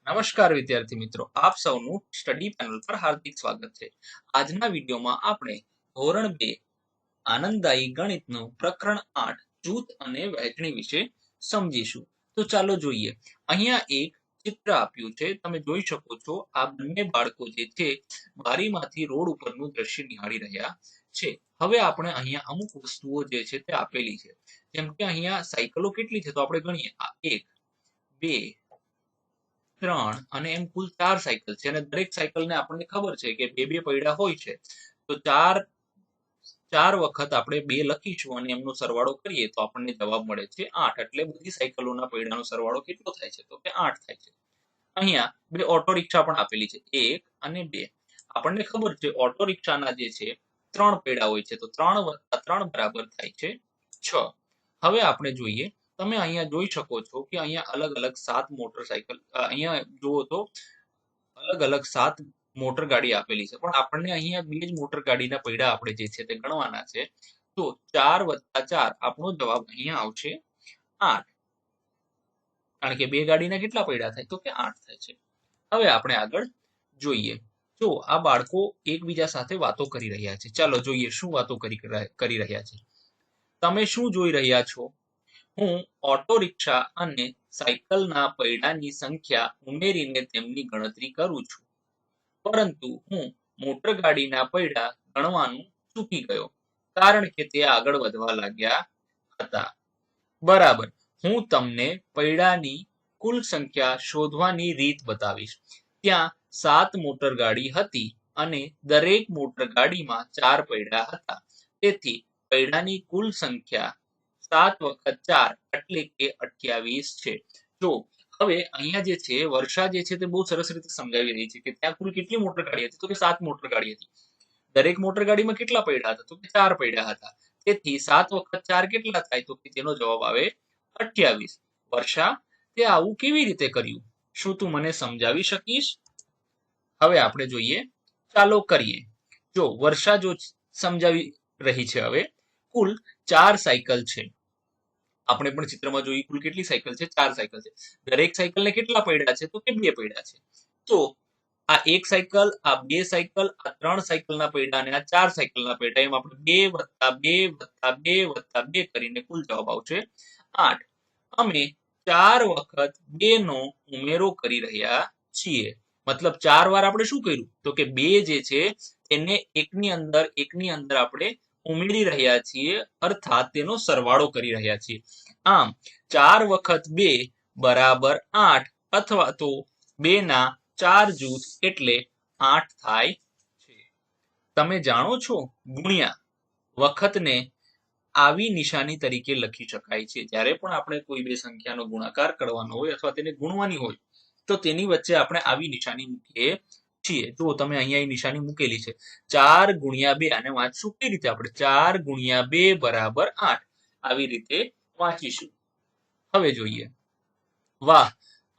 નમસ્કાર વિદ્યાર્થી મિત્રો, આપ સૌનું સ્ટડી પેનલ પર હાર્દિક સ્વાગત છે. આજના વિડીયોમાં આપણે ધોરણ 2 આનંદદાયી ગણિતનું પ્રકરણ 8 જૂથ અને વહેંચણી વિશે સમજીશું. તો ચાલો જોઈએ. અહીંયા એક ચિત્ર આપ્યું છે. તમે જોઈ શકો છો આ બંને બાળકો જે છે બારીમાંથી રોડ ઉપરનું દ્રશ્ય નિહાળી રહ્યા છે. હવે આપણે અહીંયા અમુક વસ્તુઓ જે છે તે આપેલી છે. જેમ કે અહીંયા સાયકલો કેટલી છે તો આપણે ગણીએ. 1 2 3 અને એમ કુલ 4 સાયકલ છે અને દરેક સાયકલને આપણને ખબર છે કે બે બે પૈડા હોય છે. તો ચાર વખત આપણે 2 લખીશું અને એમનો સરવાળો કરીએ તો આપણને જવાબ મળે છે 8. એટલે બધી સાયકલોના પૈડાનો સરવાળો કેટલો થાય છે તો કે 8 થાય છે. અહીંયા બે ઓટો રિક્ષા પણ આપેલી છે, 1 અને 2. આપણને ખબર છે ઓટો રિક્ષાના જે છે 3 પૈડા હોય છે, તો 3 + 3 બરાબર થાય છે 6. હવે આપણે જોઈએ. તમે અહીંયા જોઈ શકો છો કે અહીંયા અલગ અલગ 7 મોટરસાયકલ, અહીંયા જુઓ તો અલગ અલગ 7 મોટર ગાડી આપેલી છે, પણ આપણને અહીંયા બે જ મોટર ગાડીના પૈડા આપણે જે છે તે ગણવાના છે. તો 4 + 4 આપણો જવાબ અહીંયા આવશે 8. કારણ કે બે ગાડીના કેટલા પૈડા થાય તો કે 8 થાય છે. હવે આપણે આગળ જોઈએ. જો આ બાળકો એકબીજા સાથે વાતો કરી રહ્યા છે. ચાલો જોઈએ શું વાતો કરી રહ્યા છે. તમે શું જોઈ રહ્યા છો? હું ઓટો રિક્ષા અને સાયકલના પૈડાની સંખ્યા ઉમેરીને તેમની ગણતરી કરું છું, પરંતુ હું મોટરગાડીના પૈડા ગણવાનું ચૂકી ગયો કારણ કે તે આગળ વધવા લાગ્યા હતા. બરાબર. હું તમને પૈડાની કુલ સંખ્યા શોધવાની રીત બતાવીશ. ત્યાં 7 મોટરગાડી હતી અને દરેક મોટરગાડીમાં 4 પૈડા હતા. તેથી પૈડાની કુલ સંખ્યા 7 × 4 એટલે કે 28 છે. જો હવે અહીંયા જે છે વર્ષા જે છે તે બહુ સરસ રીતે સમજાવી રહી છે કે ત્યાં કુલ કેટલી મોટરગાડી હતી તો કે 7 મોટરગાડી હતી. દરેક મોટરગાડીમાં કેટલા પૈડા હતા તો કે 4 પૈડા હતા. તેથી 7 × 4 કેટલા થાય તો કે તેનો જવાબ આવે 28. વર્ષા, તે આવું કેવી રીતે કર્યું? શું તું મને સમજાવી શકીશ? હવે આપણે જોઈએ. ચાલો કરીએ. જો વર્ષા જો સમજાવી રહી છે. હવે કુલ 4 સાયકલ છે. આપણે પણ ચિત્રમાં જોઈએ કુલ કેટલી સાયકલ છે? 4 સાયકલ છે. દરેક સાયકલને કેટલા પૈડા છે તો કે 2 પૈડા છે. તો આ 1 સાયકલ, આ 2 સાયકલ, આ 3 સાયકલના પૈડા અને આ 4 સાયકલના પૈડા, એમ આપણે 2 + 2 + 2 + 2 કરીને કુલ જવાબ આવશે 8. અમે 4 વખત 2 નો ઉમેરો કરી રહ્યા છીએ. મતલબ 4 વાર આપણે શું કર્યું તો કે 2 જે છે તેને એકની અંદર આપણે ઉમેરી રહ્યા છીએ, અર્થાત તેનો સરવાળો કરી રહ્યા છીએ. આમ 4 વખત 2 બરાબર 8, અથવા તો 2 ના 4 જૂથ એટલે 8 થાય છે. તમે જાણો છો ગુણ્યા વખતને આવી નિશાની તરીકે લખી શકાય છે. જ્યારે પણ આપણે કોઈ બે સંખ્યાનો ગુણાકાર કરવાનો હોય અથવા તેને ગુણવાની હોય તો તેની વચ્ચે આપણે આવી નિશાની મૂકીએ છીએ. જો તમે અહીંયા એ નિશાની મૂકેલી છે. 4 × 2 અને વાંચશું કઈ રીતે આપણે? 4 × 2 બરાબર 8. આવી રીતે વાંચીશું. હવે જોઈએ. વાહ,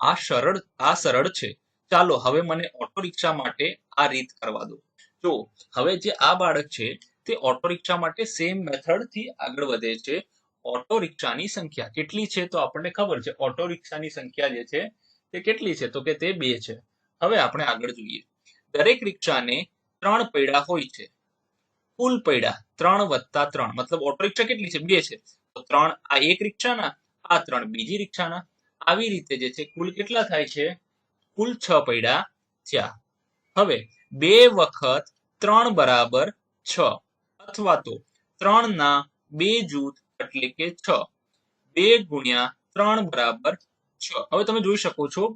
આ સરળ છે. ચાલો હવે મને ઓટો રિક્ષા માટે આ રીત કરવા દો. જો હવે જે આ બાળક છે તે ઓટો રિક્ષા માટે સેમ મેથડ થી આગળ વધે છે. ઓટો રિક્ષાની સંખ્યા કેટલી છે તો આપણને ખબર છે. ઓટો રિક્ષાની સંખ્યા જે છે તે કેટલી છે તો કે તે 2 છે. હવે આપણે આગળ જોઈએ. દરેક રિક્ષાને 3 પૈડા હોય છે. કુલ પૈડા 3 + 3, મતલબ ઓટો રિક્ષા કેટલી છે? 2 છે. તો 3 આ એક રિક્ષાના, આ 3 બીજી રિક્ષાના. આવી રીતે જે છે કુલ કેટલા થાય છે? કુલ 6 પૈડા થયા. હવે 2 વખત 3 બરાબર 6, અથવા તો 3 ના 2 જૂથ એટલે કે 6. 2 × 3 બરાબર 6. હવે તમે જોઈ શકો છો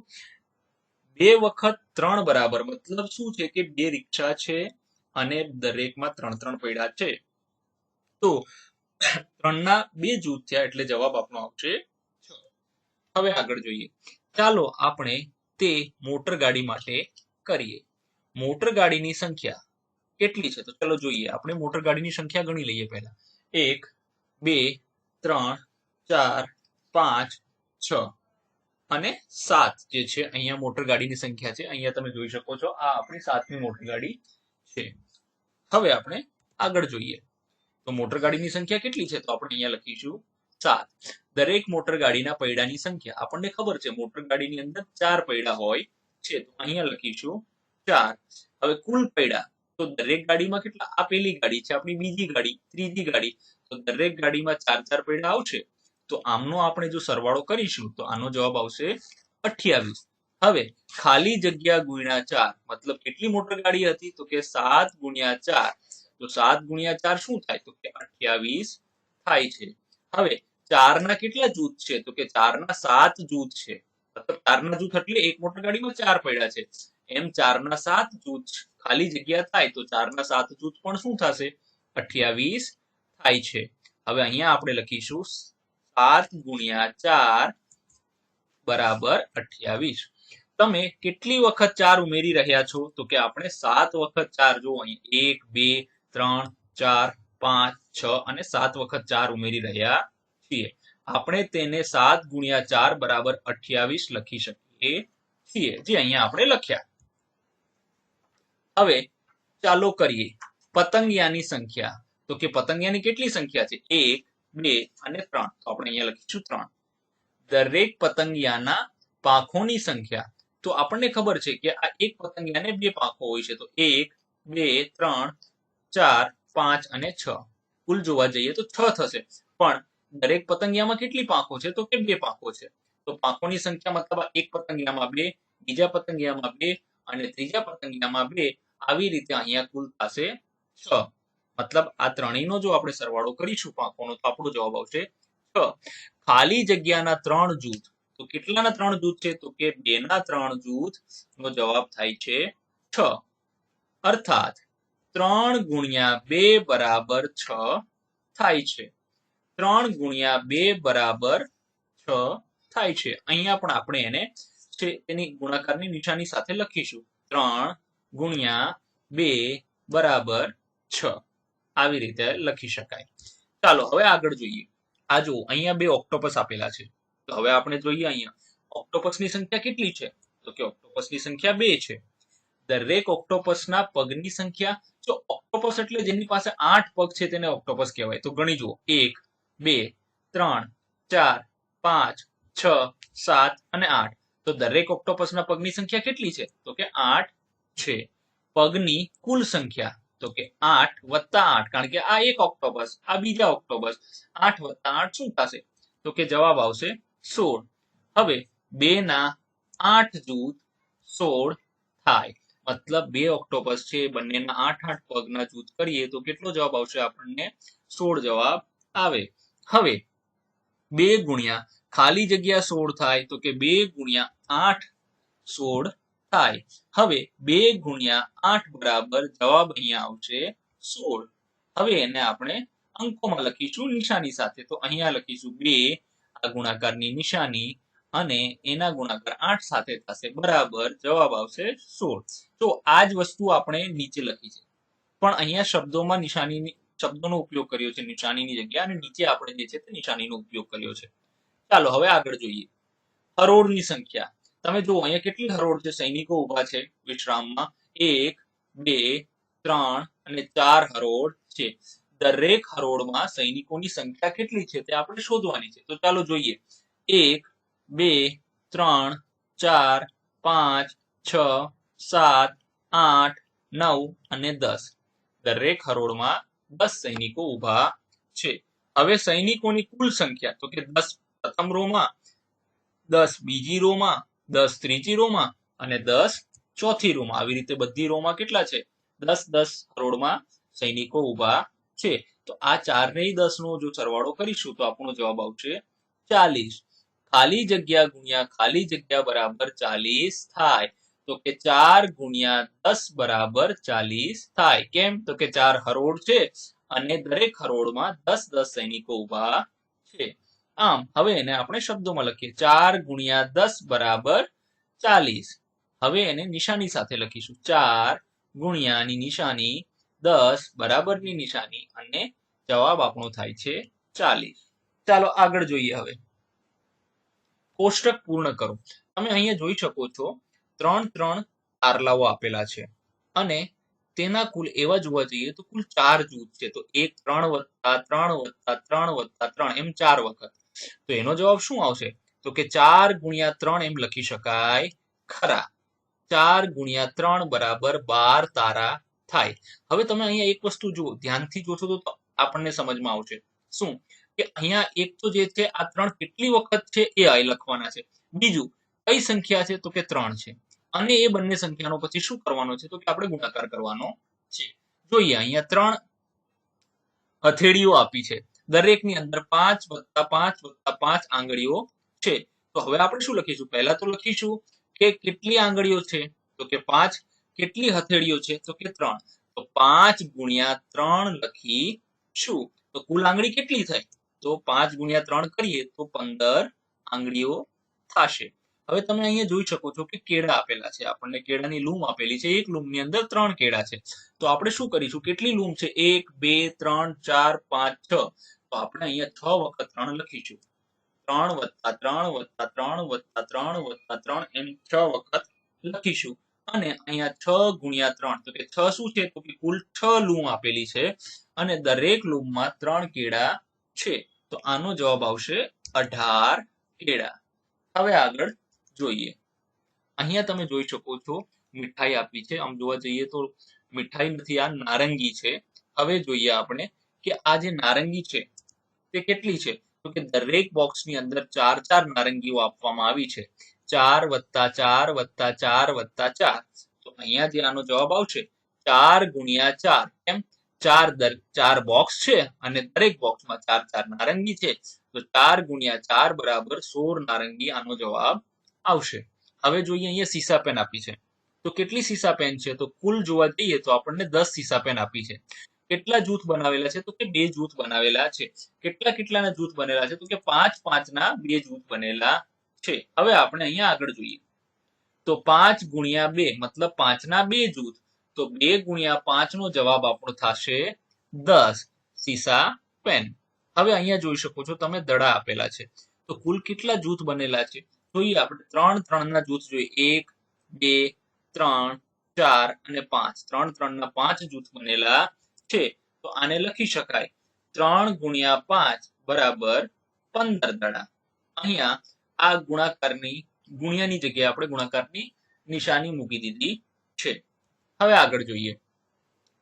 2 વખત 3 બરાબર મતલબ શું છે કે 2 રિક્ષા છે અને દરેકમાં 3 પૈડા છે. તો 3 ના 2 જૂથ થયા એટલે જવાબ આપણો આવશે 6. હવે આગળ જોઈએ. ચાલો આપણે તે મોટર ગાડી માટે કરીએ. મોટર ગાડીની સંખ્યા કેટલી છે તો ચલો જોઈએ. આપણે મોટર ગાડીની સંખ્યા ગણી લઈએ પહેલા. 1 2 3 4 5 6 અને 7 જે છે અહીંયા મોટર ગાડીની સંખ્યા છે. અહીંયા તમે જોઈ શકો છો આ આપણી 7મી મોટર ગાડી છે. હવે આપણે આગળ જોઈએ. તો મોટર ગાડીની સંખ્યા કેટલી છે તો આપણે અહીંયા લખીશું 7. દરેક મોટર ગાડીના પૈડાની સંખ્યા આપણને ખબર છે મોટર ગાડીની અંદર 4 પૈડા હોય છે તો અહીંયા લખીશું 4. હવે કુલ પડ્યા તો દરેક ગાડીમાં કેટલા, આ પેલી ગાડી છે આપણી, બીજી ગાડી, ત્રીજી ગાડી, તો દરેક ગાડીમાં 4 પડ્યા આવશે. તો આમનો આપણે જો સરવાળો કરીશું તો આનો જવાબ આવશે 28. હવે ખાલી જગ્યા ગુણ્યા 4 મતલબ કેટલી મોટર ગાડી હતી તો કે 7 ગુણ્યા 4. તો 7 ગુણ્યા 4 શું થાય તો કે 28 થાય છે. હવે 4 ના કેટલા જૂથ છે તો કે 4 ના 7 જૂથ છે. મતલબ 4 ના જૂથ એટલે એક મોટર ગાડીમાં 4 પડ્યા છે, એમ 4 ના 7 જૂથ ખાલી જગ્યા થાય તો 4 ના 7 જૂથ પણ શું થશે 28 થાય છે. હવે અહીંયા આપણે લખીશું 7 ગુણ્યા 4 બરાબર 28. તમે કેટલી વખત 4 ઉમેરી રહ્યા છો તો કે આપણે 7 વખત 4, જો અહીં 1 2 3 4 5 6 અને 7 વખત 4 ઉમેરી રહ્યા છીએ. આપણે તેને 7 ગુણ્યા 4 બરાબર 28 લખી શકીએ છીએ, જે અહીંયા આપણે લખ્યા. હવે ચાલો કરીએ પતંગિયાની સંખ્યા. તો કે પતંગિયાની કેટલી સંખ્યા છે 1 2 અને 3. તો આપણે અહીંયા લખીશું 3. દરેક પતંગિયાના પાંખોની સંખ્યા. તો આપણને ખબર છે કે આ એક પતંગિયાને 2 પાંખો હોય છે, તો 1 2 3 4 5 અને 6. કુલ જોવા જઈએ તો 6 થશે, પણ દરેક પતંગિયામાં કેટલી પાંખો છે તો કે 2 પાંખો છે. તો પાંખોની સંખ્યા મતલબ એક પતંગિયામાં 2, બીજા પતંગિયામાં 2 અને ત્રીજા પતંગિયામાં 2, આવી રીતે અહીંયા કુલ થશે 6. મતલબ આ ત્રણેયનો જો આપણે સરવાળો કરીશું પાંખોનો તો આપણો જવાબ આવશે 6. ખાલી જગ્યાના 3 જૂથ. તો કેટલાના 3 જૂથ છે તો કે 2 ના 3 જૂથ નો જવાબ થાય છે 6. અર્થાત 3 ગુણ્યા 2 બરાબર 6 થાય છે. 3 ગુણ્યા 2 બરાબર 6 થાય છે. અહીંયા પણ આપણે એને તેની ગુણાકારની નિશાની સાથે લખીશું. 3 ગુણ્યા 2 બરાબર 6 આવી રીતે લખી શકાય. ચાલો હવે આગળ જોઈએ. આ જો અહીંયા 2 ઓક્ટોપસ આપેલા છે, તો હવે આપણે જોઈએ અહીંયા ઓક્ટોપસની સંખ્યા કેટલી છે તો કે ઓક્ટોપસની સંખ્યા 2 છે. દરેક ઓક્ટોપસના પગની સંખ્યા. જો ઓક્ટોપસ એટલે જેની પાસે 8 પગ છે તેને ઓક્ટોપસ કહેવાય. તો ગણી જુઓ 1 2 3 4 5 6 7 અને 8. તો દરેક ઓક્ટોપસના પગની સંખ્યા કેટલી છે તો કે 8 છે. પગની કુલ સંખ્યા તો કે 8 વત્તા 8, કારણ કે આ એક ઓક્ટોપસ, આ બીજા ઓક્ટોપસ, 8 વત્તા 8 શું થશે તો કે જવાબ આવશે 16. હવે 2 ના 8 જૂથ 16 થાય. મતલબ 2 ઓક્ટોપસ છે, બંનેના 8 પગના જૂથ કરીએ તો કેટલો જવાબ આવશે આપણને 16 જવાબ આવે. હવે 2 ગુણ્યા ખાલી જગ્યા 16 થાય તો કે 2 ગુણ્યા 8 16 થાય. હવે 2 ગુણ્યા 8 બરાબર જવાબ અહીંયા આવશે 16. હવે એને આપણે અંકોમાં લખીશું નિશાની સાથે. તો અહીંયા લખીશું 2, આ ગુણાકારની નિશાની, અને એના ગુણાકાર 8 સાથે થશે, બરાબર જવાબ આવશે 16. તો આ જ વસ્તુ આપણે નીચે લખી છે, પણ અહીંયા શબ્દોમાં શબ્દોનો ઉપયોગ કર્યો છે નિશાનીની જગ્યા, અને નીચે આપણે જે છે તે નિશાનીનો ઉપયોગ કર્યો છે. ચાલો હવે આગળ જોઈએ. હરોળની સંખ્યા. તમે જુઓ અહીંયા કેટલી હરોળ છે, સૈનિકો ઉભા છે વિશ્રામમાં. 1 2 3 અને 4 હરોળ છે. દરેક હરોળમાં સૈનિકોની સંખ્યા કેટલી છે તે આપણે શોધવાની છે. તો ચાલો જોઈએ. 1 2 3 4 5 6 7 8 9 અને 10. દરેક હરોળમાં 10 સૈનિકો ઉભા છે. હવે સૈનિકોની કુલ સંખ્યા તો કે 10 પ્રથમ રોમાં, 10 બીજી રોમાં, 10 ત્રીજી રોમાં અને 10 ચોથી રોમાં. આવી રીતે બધી રોમાં કેટલા છે 10 હરોળમાં સૈનિકો ઉભા છે. તો આ 4 ને 10 નો જો સરવાળો કરીશું તો આપણો જવાબ આવશે 40. ખાલી જગ્યા ગુણ્યા ખાલી જગ્યા બરાબર 40 થાય. તો કે 4 ગુણ્યા 10 બરાબર 40 થાય. કેમ તો કે 4 હરોળ છે અને દરેક હરોળમાં 10 સૈનિકો ઉભા છે. આમ હવે એને આપણે શબ્દોમાં લખીએ. 4 ગુણ્યા 10 બરાબર 40. હવે એને નિશાની સાથે લખીશું. 4 ગુણ્યાની નિશાની, 10 બરાબરની નિશાની, અને જવાબ આપણો થાય છે 40. ચાલો આગળ જોઈએ. હવે કોષ્ટક પૂર્ણ કરો. તમે અહીંયા જોઈ શકો છો 3 તારલાઓ આપેલા છે, અને તેના કુલ એવા જોવા જઈએ તો કુલ 4 જૂથ છે. તો 1 3 વત્તા 3 વત્તા 3 વત્તા 3 એમ 4 વખત. તો એનો જવાબ શું આવશે તો કે 4 ગુણ્યા 3 એમ લખી શકાય ખરા. 4 ગુણ્યા 3 બરાબર 12 તારા થાય. હવે તમે અહીંયા એક વસ્તુ જુઓ, ધ્યાનથી જોશો તો આપણને સમજમાં આવશે. શું કે અહીંયા એક તો જે છે આ 3 કેટલી વખત છે એ અહીં લખવાના છે. બીજું કઈ સંખ્યા છે તો કે 3 છે. અને એ બંને સંખ્યાનો પછી શું કરવાનો છે તો કે આપણે ગુણાકાર કરવાનો છે. જોઈએ અહીંયા 3 હથેળીઓ આપી છે. દરેકની અંદર 5 + 5 + 5 આંગળીઓ છે. તો હવે આપણે શું લખીશું? પહેલા તો લખીશું કે કેટલી આંગળીઓ છે તો કે 5. કેટલી હથેળીઓ છે તો કે 3. તો 5 ગુણ્યા 3 લખીશું. તો કુલ આંગળી કેટલી થઈ? તો 5 ગુણ્યા 3 કરીએ તો 15 આંગળીઓ થશે. હવે તમે અહીંયા જોઈ શકો છો કે કેળા આપેલા છે. આપણને કેળાની લૂમ આપેલી છે. એક લૂમની અંદર 3 કેળા છે. તો આપણે શું કરીશું? કેટલી લૂમ છે? 1 2 3 4 5 6. તો આપણે અહીંયા 6 વખત 3 લખીશું. 3 + 3 + 3 + 3 + 3 એમ 6 વખત લખીશું. અને અહીંયા 6 ગુણ્યા 3 તો કે 6 શું છે તો કે કુલ 6 લૂમ આપેલી છે અને દરેક લૂમમાં 3 કેળા છે. તો આનો જવાબ આવશે 18 કેળા. હવે આગળ જોઈએ. અહીંયા તમે જોઈ શકો છો મીઠાઈ આપી છે. આમ જોવા જઈએ તો મીઠાઈ નથી, આ નારંગી છે. હવે જોઈએ આપણે કે આ જે નારંગી છે તે કેટલી છે તો કે દરેક બોક્સની અંદર 4 નારંગીઓ આપવામાં આવી છે. 4 + 4 + 4 + 4. તો અહીંયા જે આનો જવાબ આવશે 4 ગુણ્યા 4. કેમ? 4 બોક્સ છે અને દરેક બોક્સમાં 4 નારંગી છે. તો 4 ગુણ્યા 4 બરાબર 16 નારંગી આનો જવાબ આવશે. હવે જોઈએ અહીંયા સીસા પેન આપી છે. તો કેટલી સીસા પેન છે? તો કુલ જોવા જઈએ તો આપણને 10 સીસા પેન આપી છે. કેટલા જૂથ બનાવેલા છે તો કે 2 જૂથ બનાવેલા છે. કેટલાના જૂથ બનેલા છે તો કે 5 ના 2 જૂથ બનેલા છે. હવે આપણે અહીંયા આગળ જોઈએ. તો 5 ગુણ્યા 2 મતલબ 5 ના 2 જૂથ. તો 2 ગુણ્યા 5 નો જવાબ આપણો થશે 10 સીસા પેન. હવે અહીંયા જોઈ શકો છો તમે દડા આપેલા છે. તો કુલ કેટલા જૂથ બનેલા છે? જોઈએ આપણે 3 ના જૂથ જોઈએ. 1 2 3 4 અને 5. 3 ના 5 જૂથ બનેલા છે. તો આને લખી શકાય 3 ગુણ્યા 5 બરાબર 15 દડા. અહીંયા આ ગુણ્યાની જગ્યાએ આપણે ગુણાકારની નિશાની મૂકી દીધી છે. હવે આગળ જોઈએ.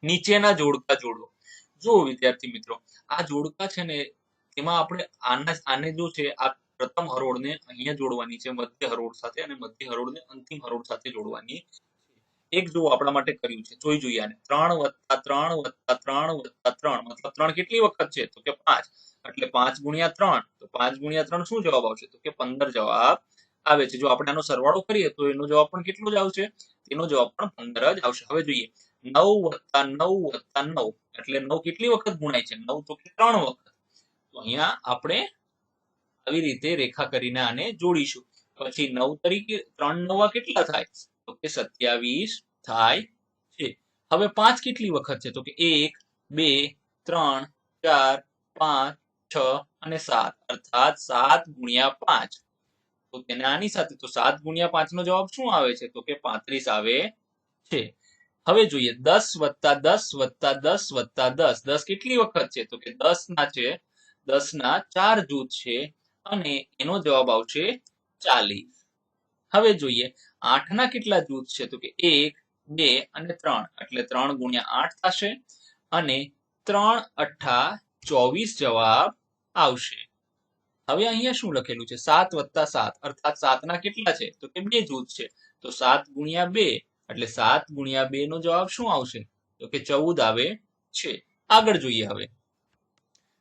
નીચેના જોડકા જોડો. જો વિદ્યાર્થી મિત્રો, આ જોડકા છે ને એમાં આપણે આને જો છે આ પ્રથમ હરોળને અહીંયા જોડવાની છે મધ્ય હરોળ સાથે અને મધ્ય હરોળને અંતિમ હરોળ સાથે જોડવાની. એક જો આપણા માટે કર્યું છે, જોઈ જોઈએ આને. 3 + 3 + 3 + 3 મતલબ 3 કેટલી વખત છે તો કે 5. એટલે 5 ગુણ્યા 3. તો 5 ગુણ્યા 3 શું જવાબ આવશે તો કે 15 જવાબ આવે છે. જો આપણે આનો સરવાળો કરીએ તો એનો જવાબ પણ કેટલો જ આવશે? એનો જવાબ પણ 15 જ આવશે. હવે જોઈએ 9 + 9 + 9 એટલે 9 કેટલી વખત ગુણાય છે? 9 તો કે 3 વખત. તો અહીંયા આપણે આવી રીતે રેખા કરીને આને જોડીશું. પછી 9 તરીકે 3 9 કેટલા થાય તો કે 27 થાય છે. હવે 5 કેટલી વખત છે તો કે 1 2 3 4 5 6 અને 7 અર્થાત 7 ગુણ્યા 5. તો તેને આની સાથે તો 7 ગુણ્યા 5 નો જવાબ શું આવે છે તો કે 35 આવે છે. હવે જોઈએ 10 + 10 + 10 + 10. 10 કેટલી વખત છે તો કે 10 ના છે 10 ના 4 જૂથ છે અને એનો જવાબ આવશે 40. હવે જોઈએ 8 ના કેટલા જૂથ છે તો કે 1 2 અને 3 એટલે 3 ગુણ્યા 8 થશે અને 3 8 24 જવાબ આવશે. હવે અહીંયા શું લખેલું છે? 7 + 7 અર્થાત 7 ના કેટલા છે તો કે 2 જૂથ છે. તો 7 ગુણ્યા 2 એટલે 7 ગુણ્યા 2 નો જવાબ શું આવશે તો કે 14 આવે છે. આગળ જોઈએ. હવે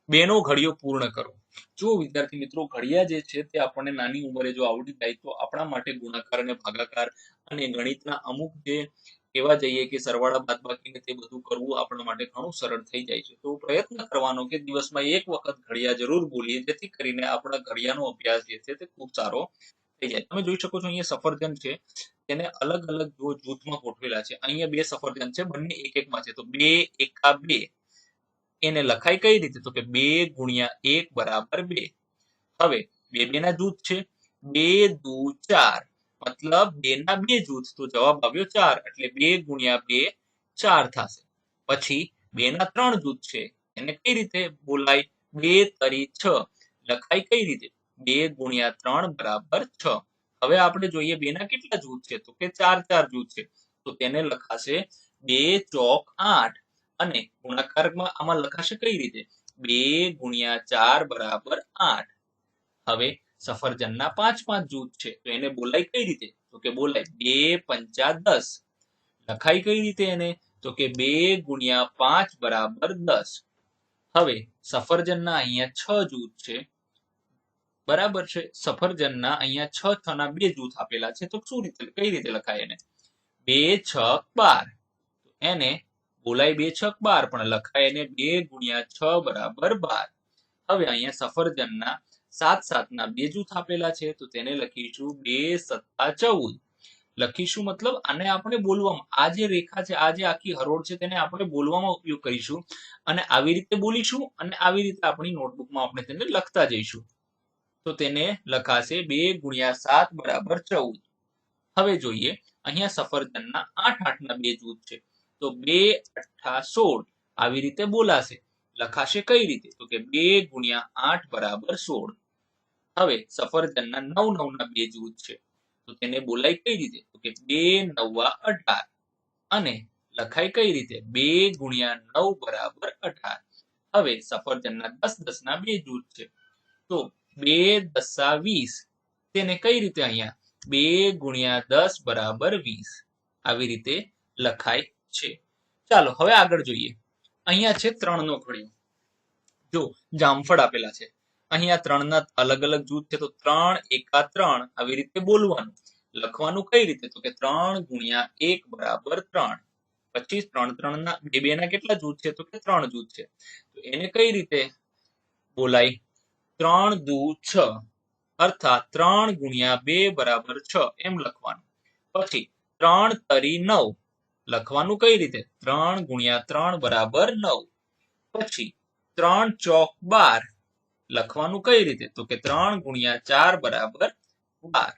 2 નો ઘડિયો પૂર્ણ કરો. જો વિદ્યાર્થી મિત્રો, ઘડિયા જે છે તે આપણને નાની ઉંમરે જો આવડી જાય તો આપણા માટે ગુણાકાર અને ભાગાકાર અને ગણિતના અમુક જે કહેવા જઈએ કે સરવાળા બાદબાકીને તે બધું કરવું આપણા માટે ઘણું સરળ થઈ જાય છે. તો પ્રયત્ન કરવાનો કે દિવસમાં એક વખત ઘડિયા જરૂર બોલીએ, જેથી કરીને આપણા ઘડિયાનો અભ્યાસ જે છે તે ખૂબ સારો થઈ જાય. તમે જોઈ શકો છો અહીંયા સફરજન છે, તેને અલગ અલગ જૂથમાં ગોઠવેલા છે. અહીંયા 2 સફરજન છે, બંને એક એકમાં છે. તો 2 એકા 2 એને લખાય કઈ રીતે તો કે 2 ગુણ્યા 1 બરાબર 2. હવે 2 ના જૂથ છે. 2 દુ 4 મતલબ 2 ના 2 જૂથ. તો જવાબ આવ્યો 4 એટલે 2 ગુણ્યા 2 4 થશે. પછી 2 ના 3 જૂથ છે, એને કઈ રીતે બોલાય? 2 તરી 6 લખાય કઈ રીતે? 2 ગુણ્યા 3 બરાબર 6. હવે આપણે જોઈએ 2 ના કેટલા જૂથ છે તો કે 4 જૂથ છે તો તેને લખાશે 2 ચોક 8 અને ગુણાકારમાં આમાં લખાશે કઈ રીતે 2 ગુણ્યા 4 બરાબર 8. હવે સફરજનના 5 જૂથ છે તો એને બોલાય કઈ રીતે તો કે બોલાય 2 પંચા 10. લખાય કઈ રીતે એને તો કે 2 ગુણ્યા 5 બરાબર 10. હવે સફરજનના અહીંયા 6 જૂથ છે બરાબર છે સફરજનના અહીંયા 6 ના 2 જૂથ આપેલા છે તો કઈ રીતે લખાય એને 2 છક 12. એને બોલાય 2 છક 12 પણ લખાય એને 2 ગુણ્યા 6 બરાબર 12. હવે અહીંયા સફરજનના 7 ના 2 જૂથ આપેલા છે તો તેને લખીશું 2 સત્તા 14. લખીશું મતલબ આને આપણે બોલવામાં આ જે રેખા છે આ જે આખી હરોળ છે તેને આપણે બોલવામાં ઉપયોગ કરીશું અને આવી રીતે બોલીશું અને આવી રીતે આપણી નોટબુકમાં આપણે તેને લખતા જઈશું તો તેને લખાશે 2 ગુણ્યા 7 બરાબર 14. હવે જોઈએ અહીંયા સફરજનના 8 ના 2 જૂથ છે તો 2 8 16 આવી રીતે બોલાશે લખાશે કઈ રીતે તો કે 2 ગુણ્યા 8 બરાબર 16. હવે સફરજનના 9 ના 2 જૂથ છે તો તેને બોલાય કઈ રીતે તો કે 2 9 18 અને લખાય કઈ રીતે 2 ગુણ્યા 9 બરાબર 18. હવે સફરજનના 10 ના 2 જૂથ છે તો 2 10 20 તેને કઈ રીતે અહીંયા 2 ગુણ્યા 10 બરાબર 20 આવી રીતે લખાય છે. ચાલો હવે આગળ જોઈએ અહીંયા છે 3 નો ઘડિયો જો જામફળ આપેલા છે અહીંયા 3 ના અલગ અલગ જૂથ છે તો 3 એકા 3 આવી રીતે બોલવાનું લખવાનું કઈ રીતે તો કે 3 ગુણ્યા 1 બરાબર 3. પછી 3 3 ના 2 ના કેટલા જૂથ છે તો કે 3 જૂથ છે તો એને કઈ રીતે બોલાય 3 દુ 6 અર્થાત 3 ગુણ્યા 2 બરાબર 6 એમ લખવાનું. પછી 3 તરી 9 લખવાનું કઈ રીતે 3 ગુણ્યા 3 બરાબર 9. પછી 3 ચોક 12 લખવાનું કઈ રીતે તો કે 3 ગુણ્યા 4 બરાબર 12.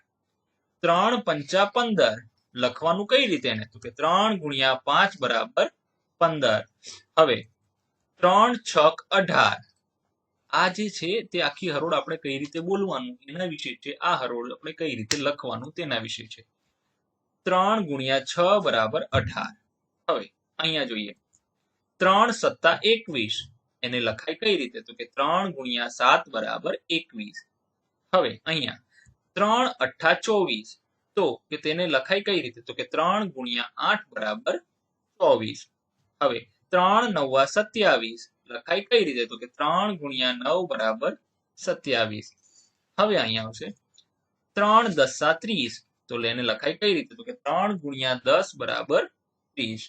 3 પંચા 15 લખવાનું કઈ રીતે એને તો કે 3 ગુણ્યા 5 બરાબર 15. હવે 3 છક 18 આ જે છે તે આખી હરોળ આપણે કઈ રીતે બોલવાનું એના વિશે છે આ હરોળ આપણે કઈ રીતે લખવાનું તેના વિશે છે 3 ગુણ્યા 6 બરાબર 18. હવે અહીંયા જોઈએ 3 સત્તા 21 એને લખાય કઈ રીતે તો કે 3 ગુણ્યા 7 બરાબર 21. હવે અહીંયા 3 અઠ્ઠા 24 તો કે તેને લખાય કઈ રીતે તો કે 3 ગુણ્યા 8 બરાબર 24. હવે 3 9 27 લખાય કઈ રીતે તો કે 3 ગુણ્યા 9 બરાબર 27. હવે અહીંયા આવશે 3 10 30 તો એને લખાય કઈ રીતે તો કે 3 ગુણ્યા 10 બરાબર 30.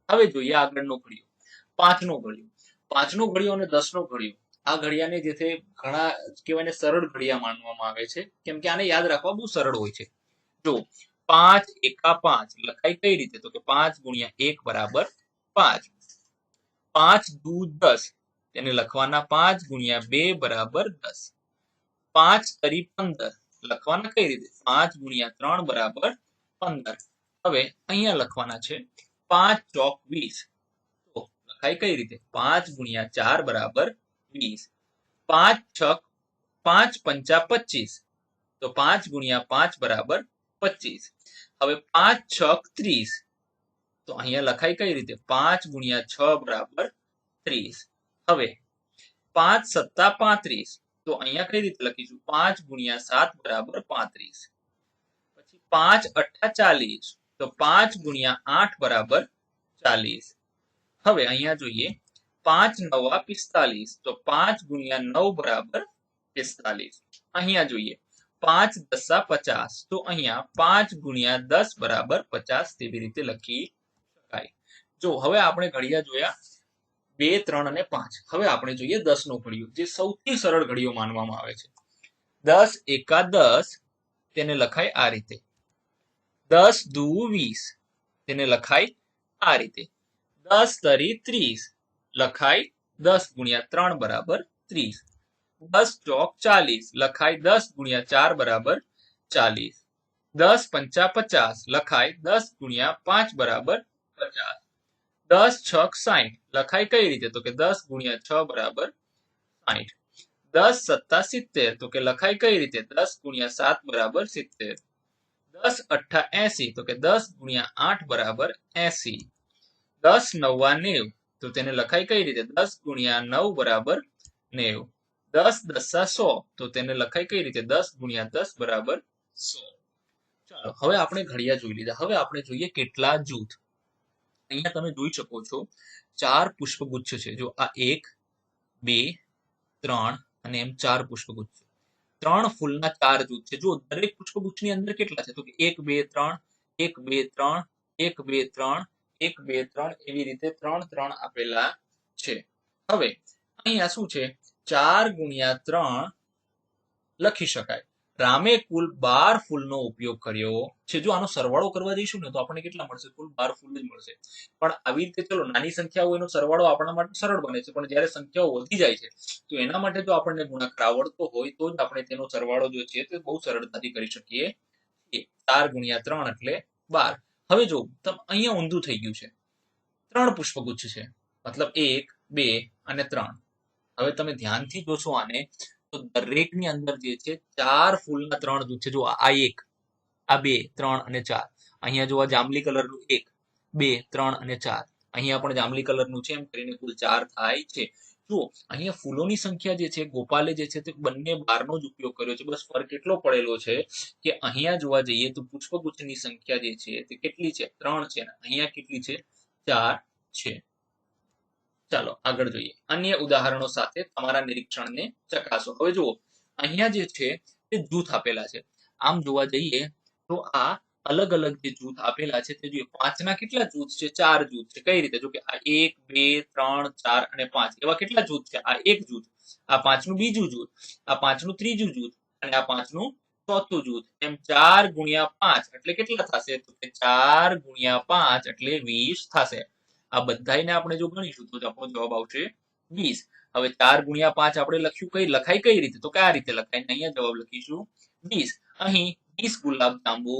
હવે જોઈએ આગળનો ઘડિયો 5 નો ઘડિયો 5 નો ઘડિયો અને 10 નો ઘડિયો આ ઘડિયાને જે છે ઘણા કહેવાય ને સરળ ઘડિયા માનવામાં આવે છે કેમ કે આને યાદ રાખવા બહુ સરળ હોય છે. જો 5 એકા 5 લખાય કઈ રીતે તો કે 5 ગુણ્યા 1 બરાબર 5. 5 દુ 10 તેને લખવાના 5 ગુણ્યા 2 બરાબર 10. 5 તરી 15 લખવાના કઈ રીતે 5 ગુણ્યા 3 બરાબર 15. હવે અહીંયા લખવાના છે 5 ચોક 20 તો લખાય કઈ રીતે 5 ગુણ્યા 4 બરાબર 20. 5 છક 5 પંચા 25 તો 5 ગુણ્યા 5 બરાબર 25. હવે 5 છક 30 તો અહીંયા લખાય કઈ રીતે 5 ગુણ્યા 6 બરાબર 30. હવે 5 સત્તા 35 તો અહીંયા કઈ રીતે લખીશું 5 ગુણ્યા 7 બરાબર 35. પછી 5 અઠ્ઠા 40 તો 5 ગુણ્યા 8 બરાબર 40. હવે અહીંયા જોઈએ 5 9 45 તો 5 ગુણ્યા 9 બરાબર 45. અહીંયા જોઈએ 5 10 50 તો અહીંયા 5 ગુણ્યા 10 બરાબર 50 તેવી રીતે લખી શકાય. જો હવે આપણે ઘડિયા જોયા 2 3 અને 5. હવે આપણે જોઈએ 10 નો ઘડિયો જે સૌથી સરળ ઘડિયો માનવામાં આવે છે. 10 એકા 10 તેને લખાય આ રીતે 10 દુ 20 તેને લખાય આ રીતે 10 તરી 30 લખાય 10 ગુણ્યા 3 બરાબર 30. 10 ચોક 40 લખાય 10 ગુણ્યા 4 બરાબર 40. 10 પંચા 50 લખાય 10 ગુણ્યા 5 બરાબર 50. 10 છક 60 લખાય કઈ રીતે તો કે 10 ગુણ્યા 6 બરાબર 60. 10 સત્તા 70 તો કે લખાય કઈ રીતે 10 ગુણ્યા 7 બરાબર 70. 10 અઠ્ઠા 80, તો કે 10 ગુણ્યા 8 બરાબર 80. 10 નવ્વા 90, તો તેને લખાય કઈ રીતે? 10 ગુણ્યા 9 બરાબર 90. 10 દસા 100, તો તેને લખાય કઈ રીતે? 10 ગુણ્યા 10 બરાબર 100. ચાલો હવે આપણે ઘડિયા જોઈ લીધા. હવે આપણે જોઈએ કેટલા જૂથ. અહીંયા તમે જોઈ શકો છો 4 પુષ્પગુચ્છ છે. જો આ 1 2 3 અને એમ 4 પુષ્પગુચ્છ. 3 ફૂલના 4 જૂથ છે. જો દરેક પુષ્પગુચ્છની અંદર કેટલા છે? તો કે 1 2 3 1 2 3 1 2 3 1 2 3 એવી રીતે 3 3 આપેલા છે. હવે અહીંયા શું છે? 4 ગુણ્યા 3 લખી શકાય. રામે કુલ 12 ફૂલનો ઉપયોગ કર્યો છે. જો આનો સરવાળો કરવા જઈશું ને તો આપણને કેટલા મળશે? કુલ 12 ફૂલ જ મળશે. પણ આવી રીતે ચલો નાની સંખ્યાઓ એનો સરવાળો આપણા માટે સરળ બને છે, પણ જ્યારે સંખ્યાઓ વધી જાય છે તો એના માટે જો આપણને ગુણાકાર આવડતો હોય તો જ આપણે તેનો સરવાળો જો છે તે બહુ સરળતાથી કરી શકીએ છીએ. 4 ગુણ્યા 3 એટલે 12. હવે જો અહીંયા ઊંધું થઈ ગયું છે. 3 પુષ્પગુચ્છ છે, મતલબ 1 2 અને 3. હવે તમે ધ્યાનથી જોશો આને તો દરેકની અંદર જે છે 4 ફૂલના 3 જૂથ છે. જો આ 1 આ 2 3 અને 4. અહીંયા જો આ જાંબલી કલરનું 1 2 3 અને 4. અહીંયા પણ જાંબલી કલરનું છે. એમ કરીને કુલ 4 થાય છે. જુઓ અહીંયા ફૂલોની સંખ્યા જે છે ગોપાલે જે છે તે બંને 12 નો જ ઉપયોગ કર્યો છે. બસ ફરક એટલો પડેલો છે કે અહીંયા જોવા જઈએ તો પુષ્પગુચ્છની સંખ્યા જે છે તે કેટલી છે? 3 છે. અહીંયા કેટલી છે? 4 છે. ચાલો આગળ જોઈએ. અન્ય ઉદાહરણો સાથે તમારા નિરીક્ષણને ચકાસો. હવે જુઓ અહીંયા જે છે તે જૂથ આપેલા છે. આમ જોવા જઈએ તો આ અલગ અલગ જે જૂથ આપેલા છે તે જોઈએ. 5 ના કેટલા જૂથ છે? 4 જૂથ છે. કઈ રીતે? જો કે આ 1 2 3 4 અને 5 એવા કેટલા જૂથ છે? આ એક જૂથ, આ 5 નું બીજું જૂથ, આ 5 નું ત્રીજું જૂથ અને આ 5 નું ચોથું જૂથ. એમ 4 ગુણ્યા 5 એટલે કેટલા થશે? તો કે 4 ગુણ્યા 5 એટલે 20 થશે. આ બધાને આપણે જો ગણીશું તો આપણો જવાબ આવશે 20. હવે 4 ગુણ્યા 5 આપણે લખ્યું કઈ લખાય કઈ રીતે? તો કે આ રીતે લખાય. અહીંયા જવાબ લખીશું 20. અહીં 20 ગુલાબ જાંબુ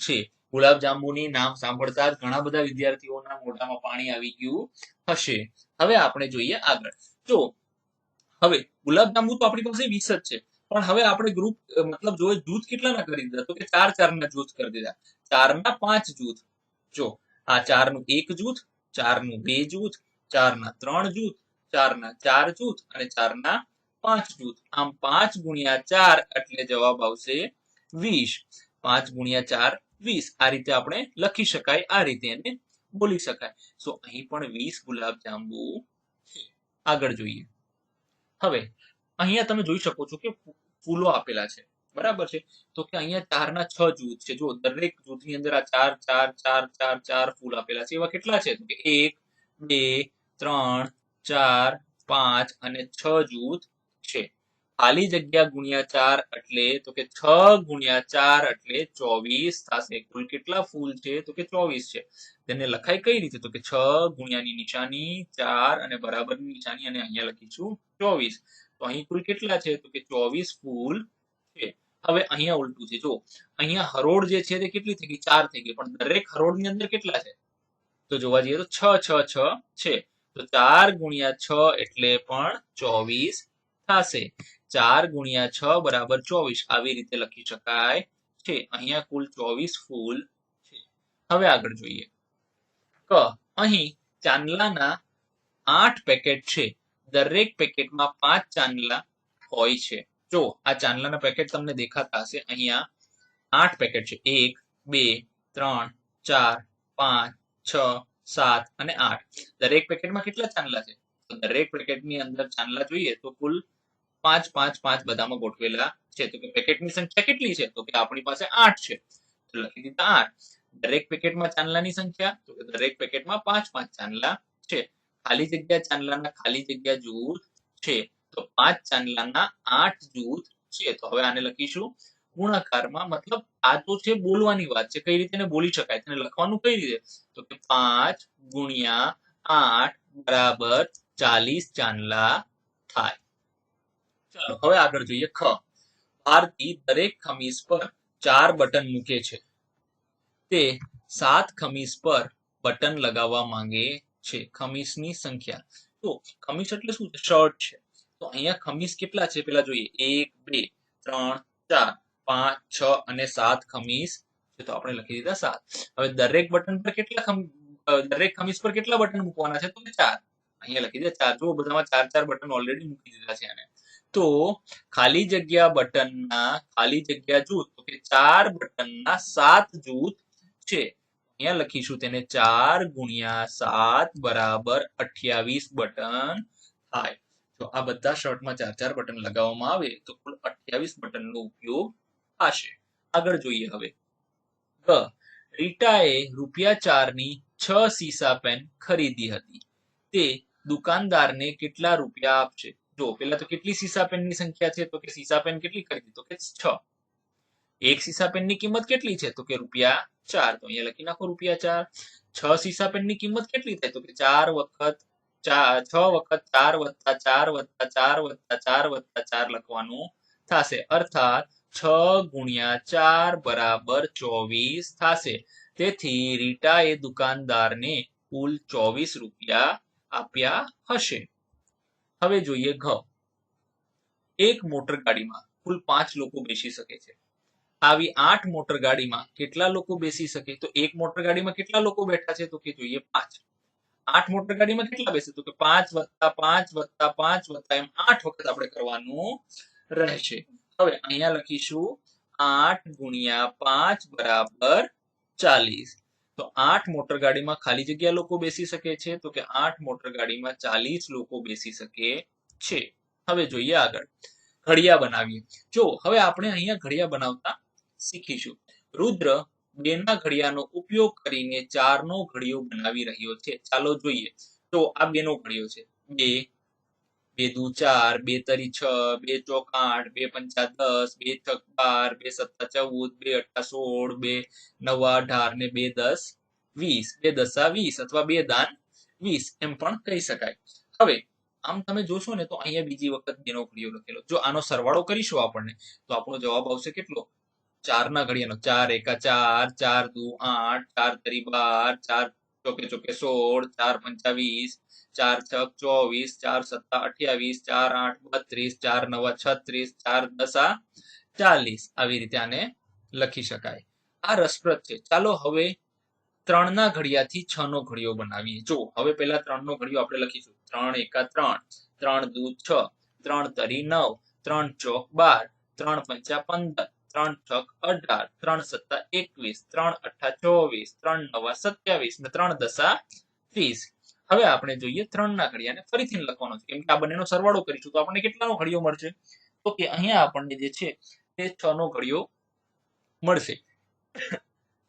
છે. ગુલાબ જાંબુની નામ સાંભળતા જ ઘણા બધા વિદ્યાર્થીઓના મોઢામાં પાણી આવી ગયું હશે. હવે આપણે જોઈએ આગળ. જો હવે ગુલાબ જાંબુ તો આપણી પાસે 20 જ છે, પણ હવે આપણે ગ્રુપ મતલબ જો જૂથ કેટલાના કરી દીધા? તો કે 4 4 ના જૂથ કરી દીધા. 4 ના 5 જૂથ. જો આ 4 નું 1 જૂથ, 4 નું 2 જૂથ, 4 ના 3 જૂથ, 4 ના 4 જૂથ અને 4 ના 5 જૂથ. આમ 5 ગુણ્યા 4 એટલે જવાબ આવશે 20. 5 ગુણ્યા 4 20. આ રીતે આપણે લખી શકાય. આ રીતે એને બોલી શકાય. સો અહીં પણ 20 ગુલાબ જાંબુ છે. આગળ જોઈએ. હવે અહીંયા તમે જોઈ શકો છો કે ફૂલો આપેલા છે, બરાબર છે. તો કે અહીંયા 4 ના 6 જૂથ છે. જો દરેક જૂથની અંદર આ 4 4 4 4 4 ફૂલ આપેલા છે. એવા કેટલા છે? તો કે 1 2 3 4 5 અને 6 જૂથ છે. ખાલી જગ્યા ગુણ્યા 4 એટલે તો કે 6 ગુણ્યા 4 એટલે 24 થશે. કુલ કેટલા ફૂલ છે? તો કે 24 છે. તેને લખાય કઈ રીતે? તો કે 6 ગુણ્યાની નિશાની 4 અને બરાબરની નિશાની અને અહીંયા લખીશું 24. તો અહીં કુલ કેટલા છે? તો કે 24 ફૂલ છે. હવે અહીંયા ઉલટું છે. જો અહીંયા હરોળ જે છે તે કેટલી થઈ ગઈ? 4 થઈ ગઈ. પણ દરેક હરોળની અંદર કેટલા છે? તો જોવા જઈએ તો 6 6 6 છે. તો 4 ગુણ્યા 6 એટલે પણ 24 થશે. 4 ગુણ્યા 6 બરાબર 24. આવી રીતે લખી શકાય છે. અહીંયા કુલ 24 ફૂલ છે. હવે આગળ જોઈએ. અહીં ચાંદલાના 8 પેકેટ છે. દરેક પેકેટમાં 5 ચાંદલા હોય છે. જો આ ચાંદલાના પેકેટ તમને દેખાતા હશે. અહીંયા 8 પેકેટ છે. 1 2 3 4 5 6 7 અને 8. દરેક પેકેટમાં કેટલા ચાંદલા છે? તો દરેક પેકેટની અંદર ચાંદલા જોઈએ તો કુલ 5 5 5 બધામાં ગોઠવેલા છે. તો કે પેકેટની સંખ્યા કેટલી છે? તો કે આપણી પાસે 8 છે. તો લખી દીધા 8. દરેક પેકેટમાં ચાંદલાની સંખ્યા? તો કે દરેક પેકેટમાં 5 5 ચાંદલા છે. ખાલી જગ્યા ચાંદલાના ખાલી જગ્યા જૂથ છે. તો 5 ચાંદલાના 8 જૂથ છે. તો હવે આને લખીશું ગુણાકારમાં. મતલબ આ તો છે બોલવાની વાત છે. કઈ રીતે બોલી શકાય? તેને લખવાનું કઈ રીતે? તો કે 5 ગુણ્યા 8 બરાબર 40 ચાંદલા થાય. ચાલો હવે આગળ જોઈએ. ભારતી દરેક ખમીસ પર 4 બટન મૂકે છે. તે 7 ખમીસ પર બટન લગાવવા માંગે છે. ખમીસની સંખ્યા. તો ખમીસ એટલે શું છે? શર્ટ છે. તો અહીંયા ખમીસ કેટલા છે? પેલા જોઈએ. 1 2 3 4 5 6 અને 7 ખમીસ તો આપણે લખી દીધા 7. હવે દરેક બટન પર દરેક ખમીસ પર કેટલા બટન મૂકવાના છે તો 4. અહીંયા લખી દીધા 4. જો બધામાં 4 બટન ઓલરેડી મૂકી દીધા છે આને. તો ખાલી જગ્યા જૂથ તો કે 4 બટનના 7 જૂથ છે. અહીંયા લખીશું તેને 4 ગુણ્યા 7 બરાબર 28 બટન થાય. તો આ બધા શર્ટમાં 4 બટન લગાવવામાં આવે તો કુલ 28 બટનનો ઉપયોગ થશે. આગળ જોઈએ હવે. રીટાએ ₹4ની 6 સીસા પેન ખરીદી હતી. તે દુકાનદારને કેટલા રૂપિયા આપશે? જો પેલા તો કેટલી સીસા પેનની સંખ્યા છે તો કે સીસા પેન કેટલી ખરીદી તો કે 6. એક સીસા પેનની કિંમત કેટલી છે તો કે ₹4. તો અહીંયા લખી નાખો ₹4. 6 સીસા પેનની કિંમત કેટલી થાય તો કે 6 વખત 4 વત્તા 4 વત્તા 4 વત્તા 4 વત્તા 4 લખવાનું થશે. અર્થાત 6 ગુણ્યા 4 બરાબર 24 થશે. તેથી રીટાએ દુકાનદારને કુલ 24 રૂપિયા આપ્યા હશે. હવે જોઈએ ઘ. એક મોટર ગાડીમાં કુલ 5 લોકો બેસી શકે છે. આવી 8 મોટર ગાડીમાં કેટલા લોકો બેસી શકે? તો એક મોટર ગાડીમાં કેટલા લોકો બેઠા છે તો કે જોઈએ 5. 8 મોટર ગાડીમાં કેટલા બેસે તો કે 5 વત્તા 5 વત્તા 5 વત્તા એમ 8 વખત આપણે કરવાનું રહેશે. હવે અહીંયા લખીશું 8 ગુણ્યા 5 બરાબર 40. તો 8 મોટર ગાડીમાં ખાલી જગ્યા લોકો બેસી શકે છે તો કે 8 મોટર ગાડીમાં 40 લોકો બેસી શકે છે. હવે જોઈએ આગળ. ઘડિયા બનાવીએ. જો હવે આપણે અહીંયા ઘડિયા બનાવતા શીખીશું. રુદ્ર 2ના ઘડિયાનો ઉપયોગ કરીને 4નો ઘડિયો બનાવી રહ્યો છે. ચાલો જોઈએ. તો આ 2નો ઘડિયો છે. 2 2 દુ 4 2 તરી 6 2 ચોક 8 2 પંચા 10 2 છક 12 2 સત્તા 14 2 અઠ્ઠા 16 2 નવા 18 ને 2 10 20 2 દસા 20 અથવા 2 દાન 20 એમ પણ કહી શકાય. હવે આમ તમે જોશો ને તો અહીંયા બીજી વખત 2નો ઘડિયો લખેલો. જો આનો સરવાળો કરીશું આપણને તો આપણો જવાબ આવશે કેટલો? 4ના ઘડિયાનો 4 એકા 4 4 દુ 8 4 તરી 12 4 ચોકે ચોકે 16 4 પંચા 20 4 છક 24 4 સત્તા 28 4 8 32 4 નવા 36 4 દસા 40. આવી રીતે આને લખી શકાય. આ રસપ્રદ છે. ચાલો હવે 3ના ઘડિયાથી 6નો ઘડિયો બનાવીએ. જો હવે પહેલા 3નો ઘડિયો આપણે લખીશું. 3 એકા 3 3 દુ 6 3 તરી 9 3 ચોક 12 3 પંચા 15 3 છક 18 3 સત્તા 21 3 અઠ્ઠા 24 3 નવા 27 ને 3 દસા 20. હવે આપણે જોઈએ 3ના ઘડિયાને ફરીથી લખવાનો છે. કેમ કે આ બંનેનો સરવાળો કરીશું તો આપણને કેટલાનો ઘડિયો મળશે તો કે અહીંયા આપણને જે છે તે 6નો ઘડિયો મળશે.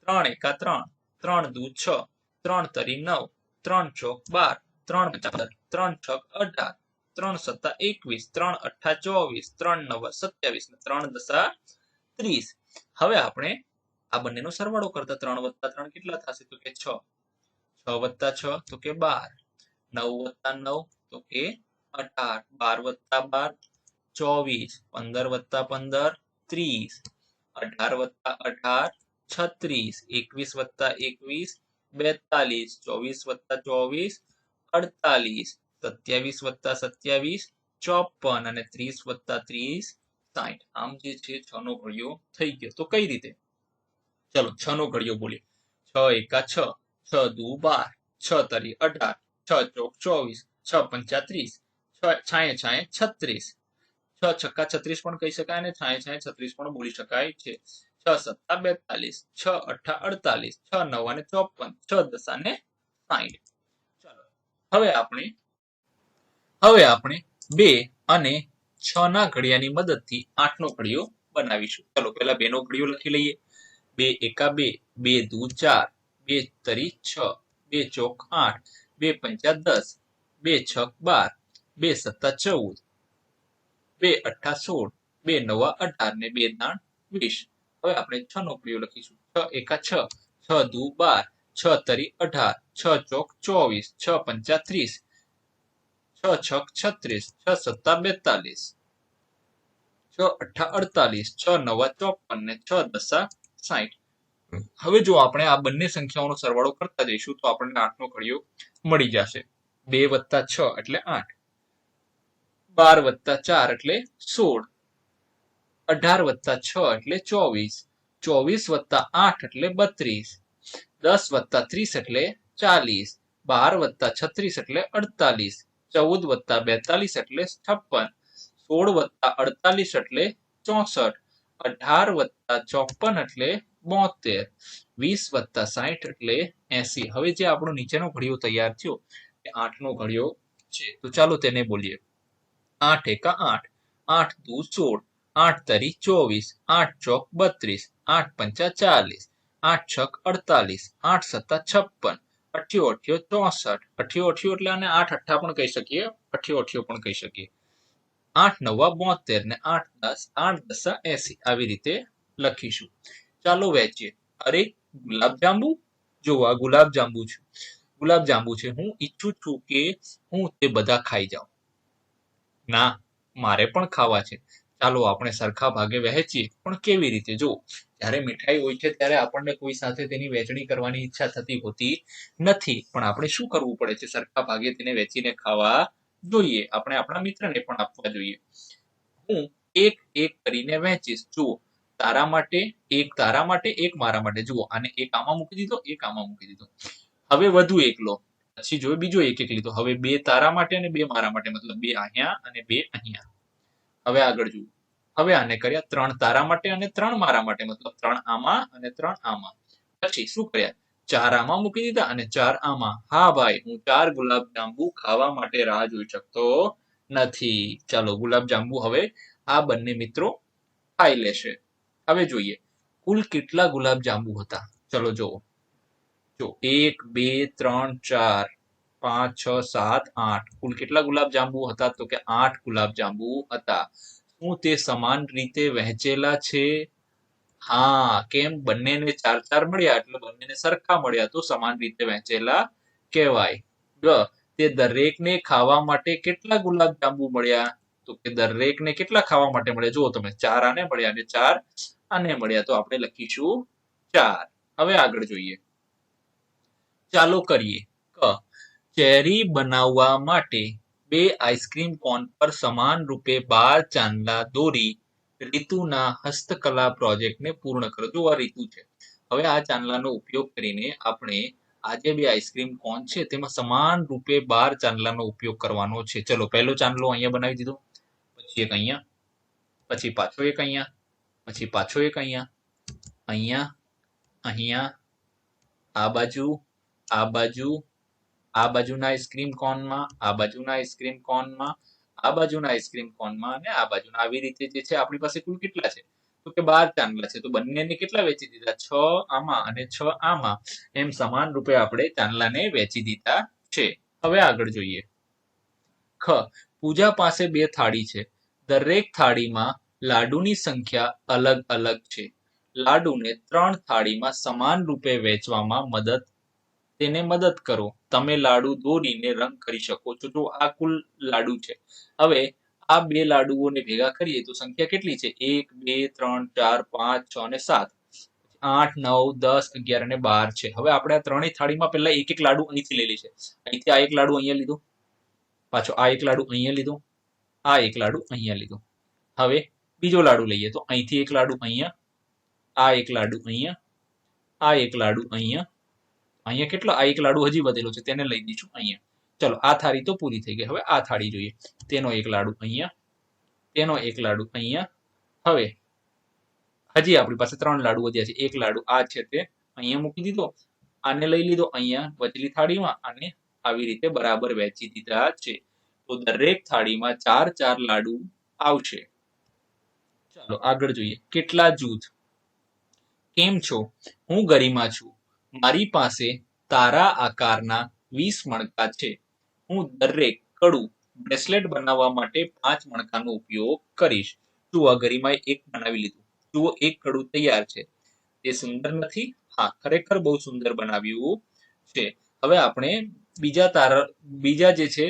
3 એકા 3 3 દુ 6 3 તરી 9 3 ચોક 12 3 પંચા 15 3 છક 18 3 સત્તા 21 3 અઠ્ઠા 24 3 નવા 27 ને 3 દસા 30. હવે આપણે આ બંનેનો સરવાળો કરતા 3 વત્તા 3 કેટલા થશે તો કે 6 6 વત્તા 6 તો કે 12 9 વત્તા 9 તો કે 18 12 વત્તા 12 24 15 વત્તા 15 30 18 વત્તા 18 36 21 વત્તા 21 42 24 વત્તા 24 48 27 વત્તા 27 54 અને 30 વત્તા 30 60. આમ જે છે 6નો ઘડિયો થઈ ગયો. તો કઈ રીતે? ચલો 6નો ઘડિયો બોલીએ. 6 એકા 6 6 દુ 12 6 તરી 18 6 ચોક 24 6 પંચા 30 છાએ છાએ 36 6 છક્કા 36 પણ કહી શકાય અને છાએ છાએ 36 પણ બોલી શકાય છે. 6 સત્તા 42 6 અઠ્ઠા 48 6 નવા ને 54 6 દસા ને 60. ચાલો હવે આપણે 2 અને 6ના ઘડિયાની મદદથી 8નો ઘડિયો બનાવીશું. ચલો પહેલા 2નો ઘડિયો લખી લઈએ. 2 એકા 2 2 દુ 4 2 તરી 6 2 ચોક 8 2 પંચા 10 2 છક 12 2 સત્તા 14 2 અઠ્ઠા 16 2 નવા 18 ને 2 દાણ 20. હવે આપણે 6નો ઘડિયો લખીશું. 6 એકા 6 6 દુ 12 6 તરી 18 6 ચોક 24 6 પંચા 30 6 છક 36 6 સત્તા 42 6 અઠ્ઠા 48 6 નવા 54 ને 6 દસા 60. હવે જો આપણે આ બંને સંખ્યાઓનો સરવાળો કરતા જઈશું તો આપણને 8નો ઘડિયો મળી જશે. 2 વત્તા 6 એટલે 8 12 વત્તા 4 એટલે 16 18 વત્તા 6 એટલે 24 24 વત્તા 8 એટલે 32, 10 વત્તા 30 એટલે 40, 12 વત્તા 36 એટલે 48, 14 વત્તા 42 એટલે 56, 16 વત્તા 48 એટલે 64, 18 વત્તા 54 એટલે 72, 20 વત્તા 60 એટલે 80. હવે જે આપણો નીચેનો ઘડિયો તૈયાર થયો એ 8 નો ઘડિયો છે. તો ચાલો તેને બોલીએ. 8 એકા 8, 8 દુ 16, 8 તરી 24, 8 ચોક 32, 8 પંચા 40, 8 છક 48, 8 સત્તા 56, 88 64, 88 એટલે આને 8 અઠ્ઠા પણ કહી શકીએ, 88 પણ કહી શકીએ. 8 નવા 72 ને 8 10, 8 દસા 80. આવી રીતે લખીશું. ચાલો વેચીએ. અરે ગુલાબજાંબુ, જો આ ગુલાબજાંબુ છે, ગુલાબજાંબુ છે. હું ઈચ્છું છું કે હું તે બધા ખાઈ જાઉં. ના, મારે પણ ખાવા છે. ચાલો આપણે સરખા ભાગે વહેંચીએ. પણ કેવી રીતે? જો જ્યારે મીઠાઈ હોય છે ત્યારે આપણને કોઈ સાથે તેની વહેંચણી કરવાની ઈચ્છા થતી હોતી નથી, પણ આપણે શું કરવું પડે છે? સરખા ભાગે તેને વહેંચીને ખાવા જોઈએ. આપણે આપણા મિત્રને પણ આપવા જોઈએ. હું એક એક કરીને વહેંચીશ. જુઓ, તારા માટે એક મારા માટે. જુઓ, આને એક આમાં મૂકી દીધો, એક આમાં મૂકી દીધો. હવે વધુ એક લો, પછી જો બીજો એક એક લીધો. હવે 2 તારા માટે અને 2 મારા માટે, મતલબ 2 અહીંયા અને 2 અહીંયા. હવે આગળ જુઓ, હવે આને કર્યા 3 તારા માટે અને 3 મારા માટે, મતલબ 3 આમાં અને 3 આમાં. પછી શું કર્યા? 4 આમાં મૂકી દીધા અને 4 આમાં. હા ભાઈ, હું 4 ગુલાબજાંબુ ખાવા માટે રાહ જોઈ શકતો નથી. ચાલો, ગુલાબજાંબુ હવે આ બંને મિત્રો ખાઈ લેશે. હવે જોઈએ કુલ કેટલા ગુલાબજાંબુ હતા. ચલો જુઓ. જો 1 2 3 4 5 6 7 8 કુલ કેટલા ગુલાબજાંબુ હતા? તો કે 8 ગુલાબજાંબુ હતા. શું તે સમાન રીતે વહેંચેલા છે? હા, કેમ? બંનેને 4 મળ્યા એટલે બંનેને સરખા મળ્યા, તો સમાન રીતે વહેંચેલા કહેવાય. તે દરેકને ખાવા માટે કેટલા ગુલાબજાંબુ મળ્યા? તો કે દરેકને કેટલા ખાવા માટે મળ્યા? જુઓ તમે, 4 આને મળ્યા અને 4 આને મળ્યા, તો આપણે લખીશું 4. હવે આગળ જોઈએ. ચાલો કરીએ. ચેરી બનાવવા માટે 2 આઈસ્ક્રીમ કોન પર સમાન રૂપે 12 ચાંદલા દોરી રીતુના હસ્તકલા પ્રોજેક્ટને પૂર્ણ કરો. જો આ રીતુ છે. હવે આ ચાંદલાનો ઉપયોગ કરીને આપણે આ જે 2 આઈસ્ક્રીમ કોન છે તેમાં સમાન રૂપે 12 ચાંદલાનો ઉપયોગ કરવાનો છે. ચલો, પહેલો ચાંદલો અહીંયા બનાવી દીધો, પછી એક અહીંયા, પછી પાછો એક અહીંયા, પછી પાછો એક અહીંયા, અહીંયા, અહીંયા, આ બાજુ, આ બાજુ, આ બાજુના આઈસ્ક્રીમ કોનમાં, આ બાજુના આઈસ્ક્રીમ કોનમાં, આ બાજુના આઈસ્ક્રીમ કોનમાં અને આ બાજુના. આવી રીતે જે છે આપણી પાસે કુલ કેટલા છે? તો કે 12 ચાંદલા છે. તો બંનેને કેટલા વેચી દીધા? 6 આમાં અને 6 આમાં. એમ સમાન રૂપે આપણે ચાંદલાને વેચી દીધા છે. હવે આગળ જોઈએ. પૂજા પાસે 2 થાળી છે. દરેક થાળીમાં લાડુની સંખ્યા અલગ અલગ છે. લાડુને 3 થાળીમાં સમાન રૂપે વહેંચવામાં તેને મદદ કરો. તમે લાડુ દોરીને રંગ કરી શકો છો. તો આ કુલ લાડુ છે. હવે આ 2 લાડુઓને ભેગા કરીએ તો સંખ્યા કેટલી છે? 1 2 3 4 5 6 અને 7, 8 9 10 11 અને 12 છે. હવે આપણે આ ત્રણેય થાળીમાં પહેલા એક એક લાડુ અહીંથી લઈ લઈશું. અહીંથી આ એક લાડુ અહીંયા લીધો, પાછો આ એક લાડુ અહીંયા લીધો, આ એક લાડુ અહીંયા લીધો. હવે બીજો લાડુ લઈએ તો અહીંથી એક લાડુ અહીંયા, આ એક લાડુ અહીંયા, આ એક લાડુ અહીંયા, અહીંયા કેટલો? આ એક લાડુ હજી વધેલો છે, તેને લઈ દઈશું અહીંયા. ચલો, આ થાળી તો પૂરી થઈ ગઈ. હવે આ થાળી જોઈએ. તેનો એક લાડુ અહીંયા, તેનો એક લાડુ અહીંયા. હવે હજી આપણી પાસે 3 લાડુ વધ્યા છે. એક લાડુ આ છે તે અહીંયા મૂકી દીધો, આને લઈ લીધો અહીંયા વચલી થાળીમાં, અને આવી રીતે બરાબર વહેંચી દીધા છે. તો દરેક થાળીમાં 4 લાડુ આવશે. ચાલો આગળ જોઈએ. કેટલા જૂથ? કેમ છો? હું ગરિમા છું. મારી પાસે તારા આકારના 20 મણકા છે. હું દરેક કડું બ્રેસલેટ બનાવવા માટે 5 મણકાનો ઉપયોગ કરીશ. જુઓ, ગરિમાએ એક બનાવી લીધું. જુઓ, એક કડું તૈયાર છે. તે સુંદર નથી? હા, ખરેખર બહુ સુંદર બનાવ્યું છે. હવે આપણે બીજા જે છે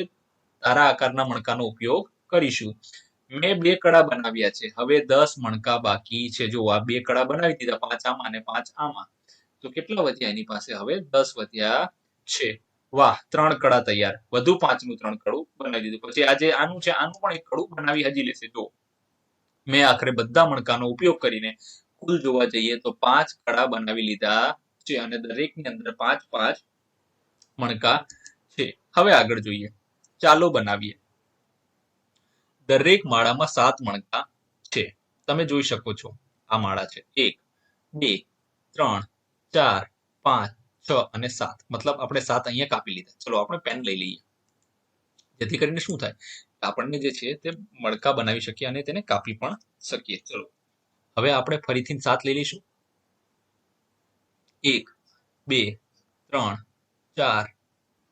તારા આકારના મણકાનો ઉપયોગ કરીશું. મેં 2 કડા બનાવ્યા છે. હવે 10 મણકા બાકી છે. જો આ 2 કડા બનાવી દીધા, 5 આમાં અને 5 આમાં. તો કેટલા વધ્યા એની પાસે? હવે 10 વધ્યા છે. વાહ, 3 કડા તૈયાર. વધુ 5નું 3 કડું બનાવી દીધું. પછી આ જે આનું છે, આનું પણ એક કડું બનાવી હજી લેશે. જો, મેં આખરે બધા મણકાનો ઉપયોગ કરીને કુલ જોવા જઈએ તો 5 કડા બનાવી લીધા છે અને દરેકની અંદર 5-5 મણકા છે. હવે આગળ જોઈએ, ચાલો બનાવીએ. દરેક માળામાં 7 મણકા છે. તમે જોઈ શકો છો આ માળા છે 1, 2, 3, 4, 5, 6 અને 7. મતલબ આપણે 7 અહીંયા કાપી લીધા. ચલો આપણે પેન લઈ લઈએ, જેથી કરીને શું થાય, આપણને જે છે તે મણકા બનાવી શકીએ અને તેને કાપી પણ શકીએ. ચલો હવે આપણે ફરીથી 7 લઈ લઈશું. 1, 2, 3, 4,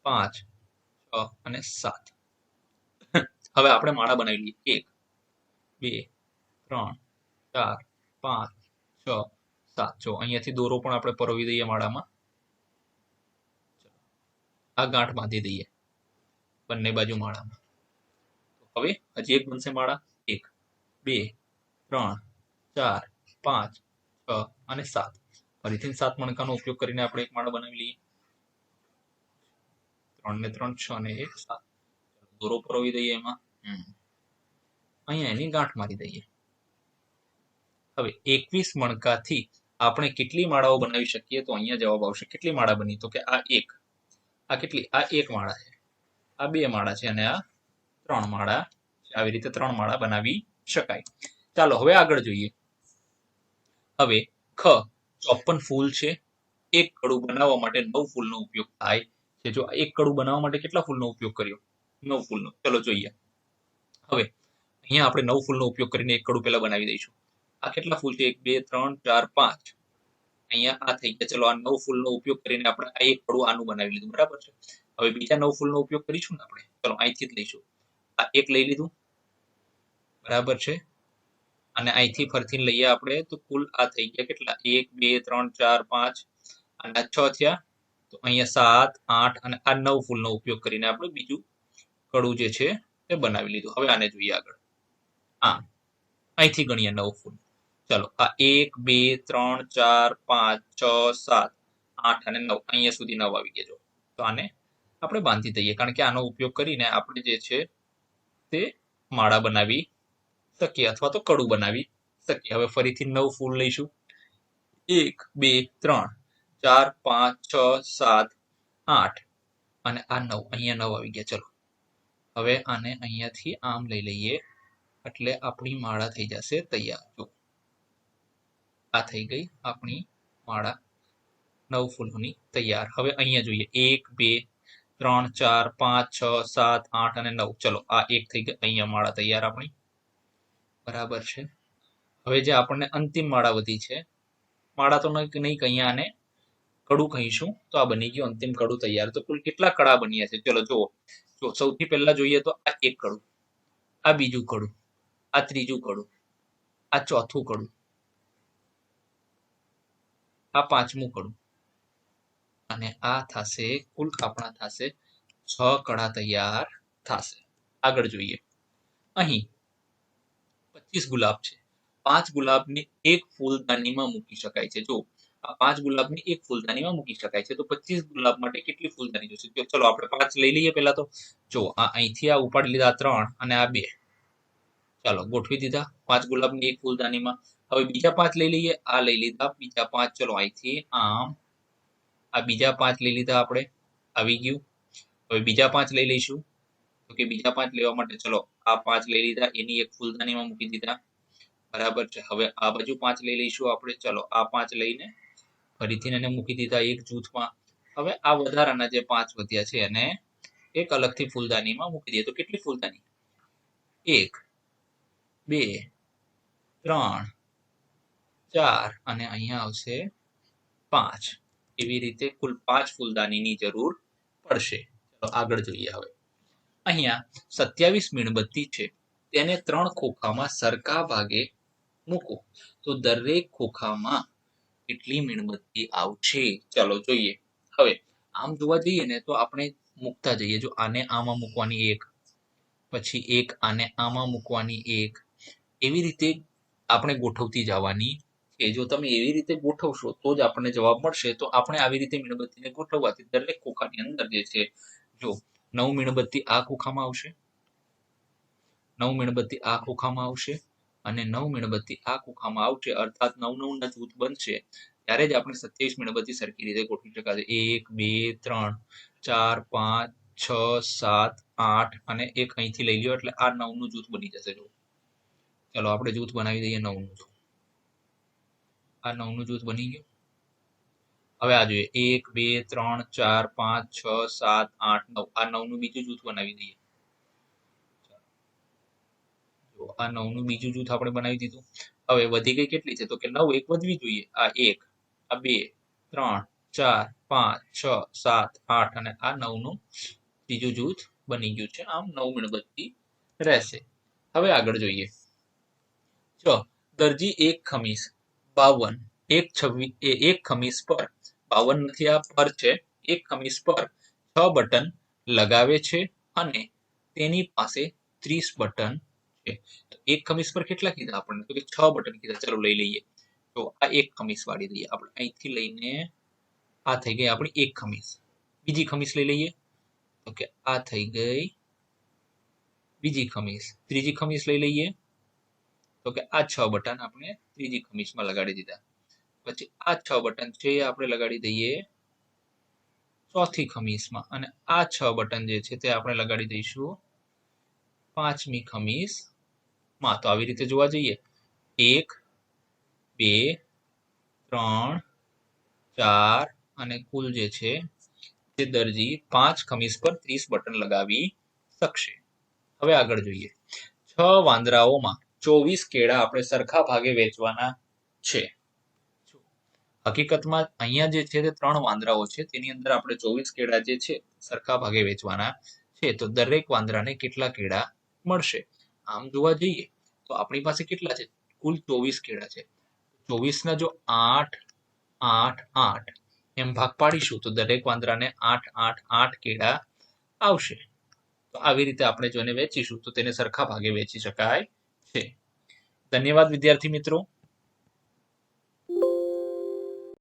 5, 6 અને 7. હવે આપણે માળા બનાવી લઈએ. 1, 2, 3, 4, 5, 6, 7. જો અહીંયાથી દોરો પણ આપણે પરોવી દઈએ માળામાં. આ ગાંઠ બાંધી દઈએ બંને બાજુ માળામાં. હવે હજી એક બનશે માળા. 1, 2, 3, 4, 5, 6 અને 7. ફરીથી 7 મણકાનો ઉપયોગ કરીને આપણે એક માળા બનાવી લઈએ. 3 ને 3 6 ને 1 7. દોરો પરોવી દઈએ એમાં. અહીંયા એની ગાંઠ મારી દઈએ. હવે 21 મણકાથી આપણે કેટલી માળાઓ બનાવી શકીએ? તો અહીંયા જવાબ આવશે કેટલી માળા બની? તો કે આ એક. આ કેટલી? આ એક માળા છે, આ 2 માળા છે અને આ 3 માળા છે. આવી રીતે 3 માળા બનાવી શકાય. ચાલો હવે આગળ જોઈએ. હવે ખ 54 ફૂલ છે. એક કડું બનાવવા માટે 9 ફૂલનો ઉપયોગ થાય છે. જો એક કડું બનાવવા માટે કેટલા ફૂલનો ઉપયોગ કર્યો? 9 ફૂલનો. ચલો જોઈએ. હવે અહીંયા આપણે 9 ફૂલનો ઉપયોગ કરીને એક કડું પહેલા બનાવી દઈશું. આ કેટલા ફૂલ છે? 1, 2, 3, 4, 5. અહીંયા આ થઈ ગયા. ચલો આ 9 ફૂલનો ઉપયોગ કરીને આપણે આ એક કડું આનું બનાવી લીધું, બરાબર છે. હવે બીજા 9 ફૂલનો ઉપયોગ કરીશું ને આપણે. ચલો અહીંથી જ લઈશું. આ એક લઈ લીધું, બરાબર છે. અને અહીંથી ફરીથી લઈએ આપણે તો કુલ આ થઈ ગયા કેટલા? 1, 2, 3, 4, 5 અને આ 6 થયા. તો અહીંયા 7, 8 અને આ 9 ફૂલનો ઉપયોગ કરીને આપણે બીજું કડું જે છે એ બનાવી લીધું. હવે આને જોઈએ આગળ. અહીંથી ગણીએ 9 ફૂલ. ચલો આ 1, 2, 3, 4, 5, 6, 7, 8 અને 9. અહીંયા સુધી 9 આવી ગયા. જો તો આને આપણે બાંધી દઈએ, કારણ કે આનો ઉપયોગ કરીને આપણે જે છે તે માળા બનાવી શકીએ અથવા તો કડું બનાવી શકીએ. હવે ફરીથી 9 ફૂલ લઈશું. 1, 2, 3, 4, 5, 6, 7, 8 અને આ 9. અહીંયા 9 આવી ગયા. ચલો હવે આને અહીંયાથી આમ લઈ લઈએ એટલે આપણી માળા થઈ જશે તૈયાર. જો આ થઈ ગઈ આપણી માળા 9 ફૂલોની તૈયાર. હવે અહીંયા જોઈએ 1, 2, 3, 4, 5, 6, 7, 8 અને 9. ચલો આ એક થઈ ગઈ. અહીંયા માળા તૈયાર આપણી, બરાબર છે. હવે જે આપણને અંતિમ માળા વધી છે, માળા તો નહીં કહીએ, આને કડું કહીશું. તો આ બની ગયું અંતિમ કડું તૈયાર. તો કુલ કેટલા કડા બન્યા છે? ચલો જુઓ. જો સૌથી પહેલા જોઈએ તો આ એક કડું, આ બીજું કડું, આ ત્રીજું કડું, આ ચોથું કડું, આ પાંચમું કડું અને આ થશે કુલ આપણા થશે 6 કડા તૈયાર થશે. આગળ જોઈએ. અહીં 25 ગુલાબ છે. 5 ગુલાબની એક ફૂલદાનીમાં મૂકી શકાય છે. જો આ 5 ગુલાબની એક ફૂલદાનીમાં મૂકી શકાય છે, તો 25 ગુલાબ માટે કેટલી ફૂલદાની જોશે? ચલો આપણે 5 લઈ લઈએ પહેલા તો. જો આ અહીંથી આ ઉપાડી લીધા 3 અને આ 2. ચાલો ગોઠવી દીધા 5 ગુલાબની એક ફૂલદાનીમાં. હવે બીજા 5 લઈ લઈએ. આ લઈ લીધા બીજા 5. ચલો અહીંથી આમ આ બીજા 5 લઈ લીધા આપણે, આવી ગયું. હવે બીજા 5 લઈ લઈશું. તો કે બીજા 5 લેવા માટે ચલો આ 5 લઈ લીધા, એની એક ફૂલદાનીમાં મૂકી દીધા, બરાબર છે. હવે આ બાજુ 5 લઈ લઈશું આપણે. ચલો આ 5 લઈને ફરીથી એને મૂકી દીધા એક જૂથમાં. હવે આ વધારાના જે 5 વધ્યા છે એને એક અલગથી ફૂલદાનીમાં મૂકી દઈએ. તો કેટલી ફૂલદાની? 1, 2, 3, 4 અને અહીંયા આવશે 5. એવી રીતે કુલ 5 ફૂલદાનીની જરૂર પડશે. ચલો આગળ જોઈએ. હવે અહીંયા 27 મીણબત્તી છે, તેને 3 ખોખામાં સરખા ભાગે મૂકો તો દરેક ખોખામાં કેટલી મીણબત્તી આવશે? ચાલો જોઈએ. હવે આમ જોવા જઈએ ને તો આપણે મૂકતા જઈએ. જો આને આમાં મૂકવાની 1, પછી 1 આને આમાં મૂકવાની 1, એવી રીતે આપણે ગોઠવતી જવાની છે. જો તમે એવી રીતે ગોઠવશો તો જ આપણને જવાબ મળશે. તો આપણે આવી રીતે મીણબત્તીને ગોઠવવાથી દરેક ખોખાની અંદર જે છે, જો 9 મીણબત્તી આ ખોખામાં આવશે, 9 મીણબત્તી આ ખોખામાં આવશે અને 9 મીણબત્તી આ ખોખામાં આવશે, અર્થાત 9 9 ના જૂથ બનશે, ત્યારે જ આપણે 27 મીણબત્તી સરખી રીતે ગોઠવી શકાશે. 1 2 3 4 5 6 7 8 અને એક અહીંથી લઈ લ્યો એટલે આ 9 નું જૂથ બની જશે. જો ચલો આપણે જૂથ બનાવી દઈએ 9 નું. આ 9 નું જૂથ બની ગયું. હવે આ જોઈએ 1 2 3 4 5 6 7 8 9 આ 9 નું બીજું જૂથ બનાવી દઈએ. આ 9 નું બીજું જૂથ આપણે બનાવી દીધું. હવે વધી ગઈ કેટલી છે? તો કે 9 એક વધવી જોઈએ. આ 1 આ 2 3 4 5 6 7 8 અને આ 9 નું ત્રીજું જૂથ બની ગયું છે. આમ 9 મીણબત્તી રહેશે. હવે આગળ જોઈએ. જો દરજી એક ખમીસ 52 એક ખમીસ પર 52 નથી, આ પર છે. એક ખમીસ પર 6 બટન લગાવે છે અને તેની પાસે 30 બટન છે. તો એક ખમીસ પર કેટલા કીધા આપણને? તો કે 6 બટન કીધા. ચલો લઈ લઈએ. તો આ એક ખમીસ વાળી દઈએ આપણે. અહીંથી લઈને આ થઈ ગઈ આપણી એક ખમીસ. બીજી ખમીસ લઈ લઈએ. તો કે આ થઈ ગઈ બીજી ખમીસ. ત્રીજી ખમીસ લઈ લઈએ. તો કે આ 6 બટન આપણે ત્રીજી ખમીસમાં લગાડી દીધા. પછી આ 6 બટન છે એ આપણે લગાડી દઈએ ચોથી ખમીસમાં અને આ 6 બટન જે છે તે આપણે લગાડી દઈશું પાંચમી ખમીસમાં. તો આવી રીતે જોવા જઈએ 1 2 3 4 અને કુલ જે છે તે દરજી 5 ખમીસ પર 30 બટન લગાવી શકશે. હવે આગળ જોઈએ. 6 વાંદરાઓમાં 24 કેળા આપણે સરખા ભાગે વેચવાના છે. હકીકતમાં અહીંયા જે છે તે 3 વાંદરાઓ છે, તેની અંદર આપણે 24 કેળા જે છે સરખા ભાગે વેચવાના છે. તો દરેક વાંદરાને કેટલા કેળા મળશે? આમ જોવા જઈએ તો આપણી પાસે કેટલા છે? કુલ 24 કેળા છે. 24 ના જો 8 8 8 એમ ભાગ પાડીશું તો દરેક વાંદરાને 8 8 8 કેળા આવશે. તો આવી રીતે આપણે જોઈને વેચીશું તો તેને સરખા ભાગે વેચી શકાય છે. ધન્યવાદ વિદ્યાર્થી મિત્રો.